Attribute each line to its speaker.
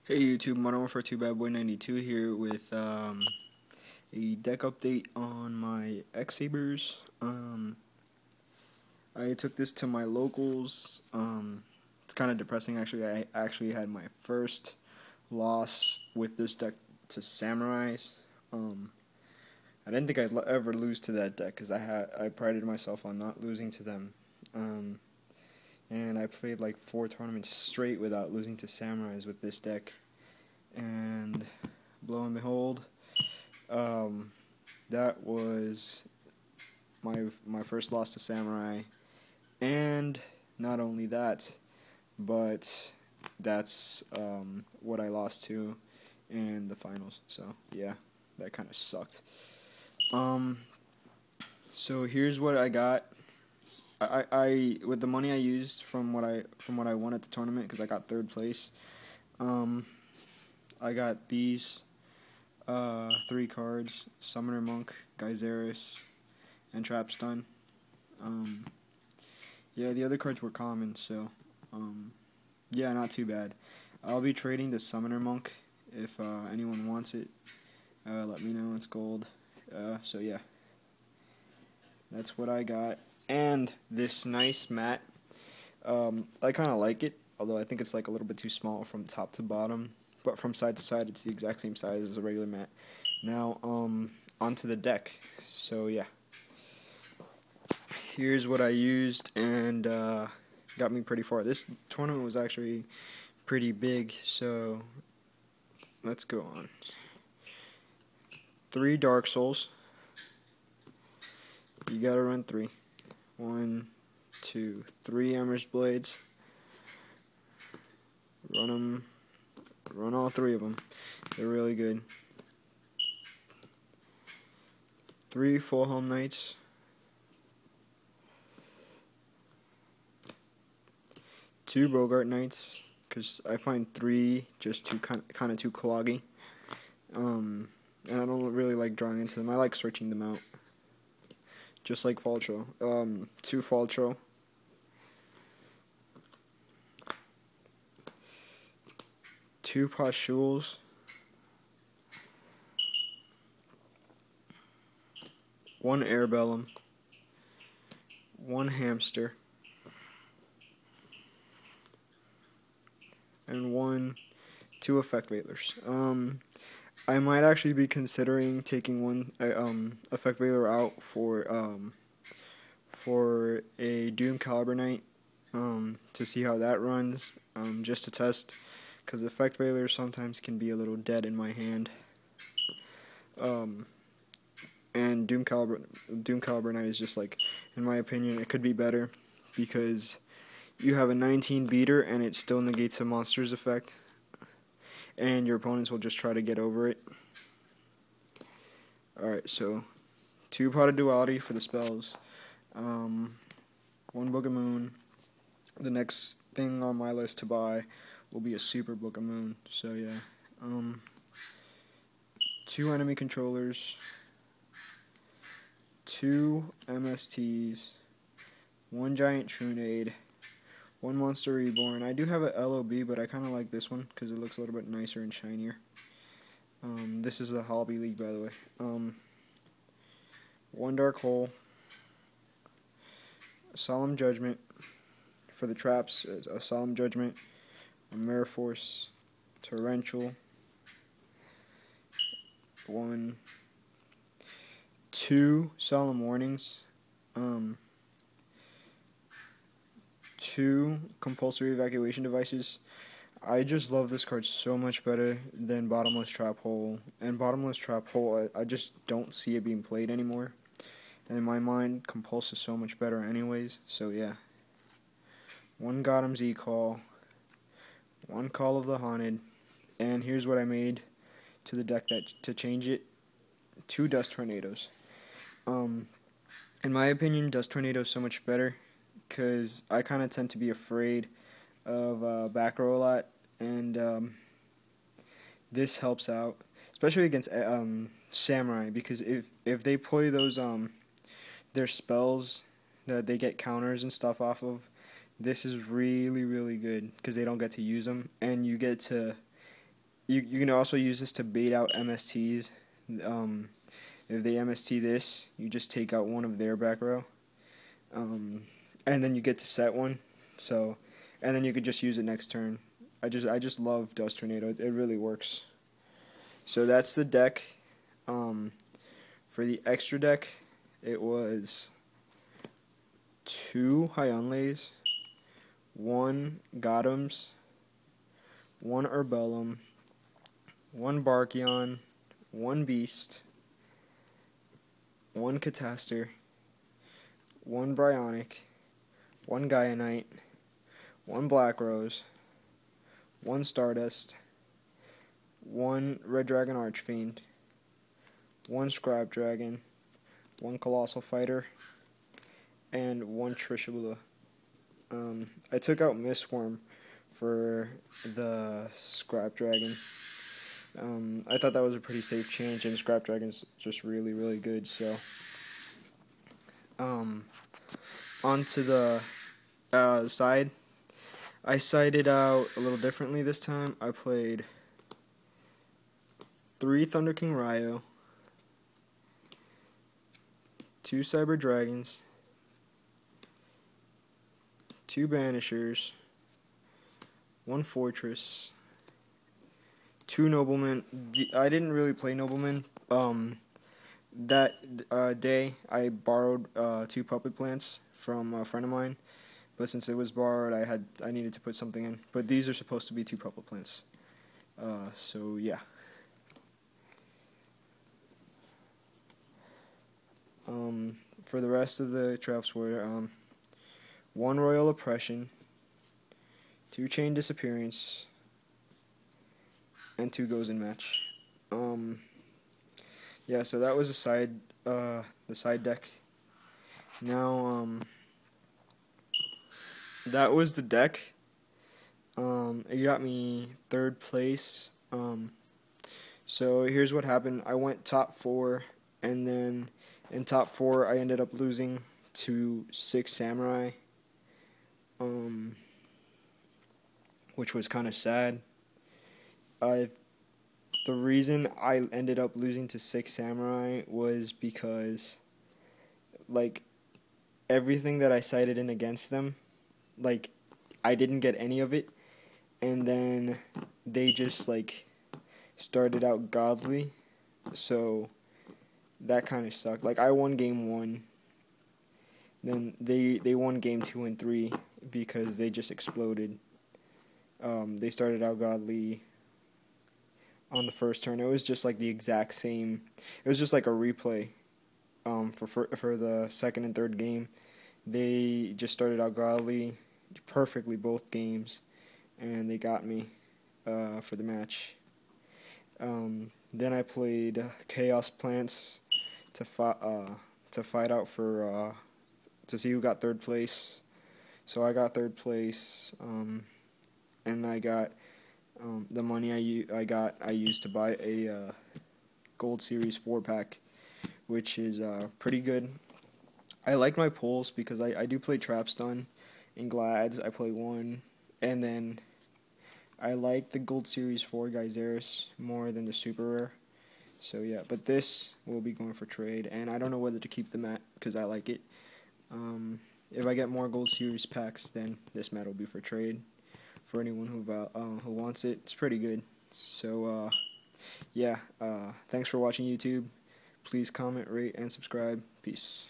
Speaker 1: Hey YouTube, Modern Warfare 2 Bad Boy 92 here with a deck update on my Xsabers. I took this to my locals. It's kind of depressing actually. I actually had my first loss with this deck to Samurais. I didn't think I'd ever lose to that deck because I prided myself on not losing to them. And I played like 4 tournaments straight without losing to Samurais with this deck. And lo and behold, that was my first loss to Samurai. And not only that, but that's what I lost to in the finals. So yeah, that kind of sucked. So here's what I got. I with the money I used from what I won at the tournament, because I got 3rd place. I got these 3 cards: Summoner Monk, Xsabers, and Trap Stun. Yeah, the other cards were common, so yeah, not too bad. I'll be trading the Summoner Monk if anyone wants it. Let me know. It's gold. So yeah, that's what I got. And this nice mat, I kind of like it, although I think it's like a little bit too small from top to bottom, but from side to side it's the exact same size as a regular mat. Now, onto the deck. So yeah, here's what I used, and got me pretty far. This tournament was actually pretty big, so let's go on. 3 Dark Souls. You gotta run 3. 1, 2, 3 Ember's Blades. Run all 3 of them. They're really good. 3 Full Helm Knights. 2 Bogart Knights, because I find 3 just too kind of too cloggy. And I don't really like drawing into them. I like searching them out. Just like Faltro. 2 Faltro. 2 Pashules. 1 Airbellum. 1 Hamster. And 2 Effect Veilers. I might actually be considering taking 1 Effect Veiler out for a Doom Caliber Knight, to see how that runs, just to test, because Effect Veilers sometimes can be a little dead in my hand. And Doom Caliber Knight is just, like, in my opinion, it could be better, because you have a 19 beater and it still negates a monster's effect, and your opponents will just try to get over it. Alright, so 2 Pot of Duality for the spells. 1 Book of Moon. The next thing on my list to buy will be a Super Book of Moon. So yeah. 2 Enemy Controllers. 2 MSTs. 1 Giant Trunade. 1 Monster Reborn. I do have a LOB, but I kind of like this one because it looks a little bit nicer and shinier. This is a Hobby League, by the way. 1 Dark Hole. A Solemn Judgment. For the traps, a Solemn Judgment. A Mirror Force. Torrential. 2 Solemn Warnings. 2 Compulsory Evacuation Devices. I just love this card so much better than Bottomless Trap Hole. And Bottomless Trap Hole, I just don't see it being played anymore. And in my mind, Compulse is so much better anyways. So yeah. 1 Gotham's E-Call. 1 Call of the Haunted. And here's what I made to the deck to change it. 2 Dust Tornadoes. In my opinion, Dust Tornado is so much better, because I kind of tend to be afraid of back row a lot, and this helps out, especially against Samurai, because if they play those their spells that they get counters and stuff off of, this is really, really good, because they don't get to use them, and you get to you can also use this to bait out MSTs. If they MST this, you just take out one of their back row, and then you get to set one. So, and then you could just use it next turn. I just love Dust Tornado. It really works. So that's the deck. For the extra deck, it was 2 Hyunleis, 1 Gotams, 1 Urbellum, 1 Barkion, 1 Beast, 1 Cataster, 1 Bryonic, 1 Gaianite, 1 Black Rose, 1 Stardust, 1 Red Dragon Archfiend, 1 Scrap Dragon, 1 Colossal Fighter, and 1 Trishula. I took out Mistworm for the Scrap Dragon. I thought that was a pretty safe change, and Scrap Dragon's just really, really good. So, onto the side. I sided out a little differently this time. I played 3 Thunder King Ryo, 2 Cyber Dragons, 2 Banishers, 1 Fortress, 2 Noblemen. I didn't really play Noblemen. That day I borrowed 2 Puppet Plants from a friend of mine, but since it was borrowed, I needed to put something in. But these are supposed to be 2 Puppet Plants. So yeah. For the rest of the traps were 1 Royal Oppression, 2 Chain Disappearance, and 2 Goes in Match. Yeah, so that was the side deck. Now, that was the deck. It got me 3rd place. So here's what happened. I went top 4, and then in top 4 I ended up losing to 6 Samurai, which was kind of sad. The reason I ended up losing to 6 Samurai was because, like, everything that I sided in against them, like, I didn't get any of it, and then they just, like, started out godly, so that kind of sucked. Like, I won game 1, then they won game 2 and 3 because they just exploded. They started out godly on the first turn. It was just like the exact same. It was just like a replay for the second and third game. They just started out godly perfectly both games, and they got me for the match. Then I played Chaos Plants to fight out for to see who got 3rd place. So I got 3rd place, and I got the money I used to buy a Gold Series 4-pack, which is pretty good. I like my pulls because I do play Trapstun and Glads. I play 1, and then I like the Gold Series 4 Xsabers more than the Super Rare. So yeah, but this will be going for trade, and I don't know whether to keep the mat because I like it. If I get more Gold Series packs, then this mat will be for trade for anyone who wants it. It's pretty good. So yeah, thanks for watching YouTube. Please comment, rate, and subscribe. Peace.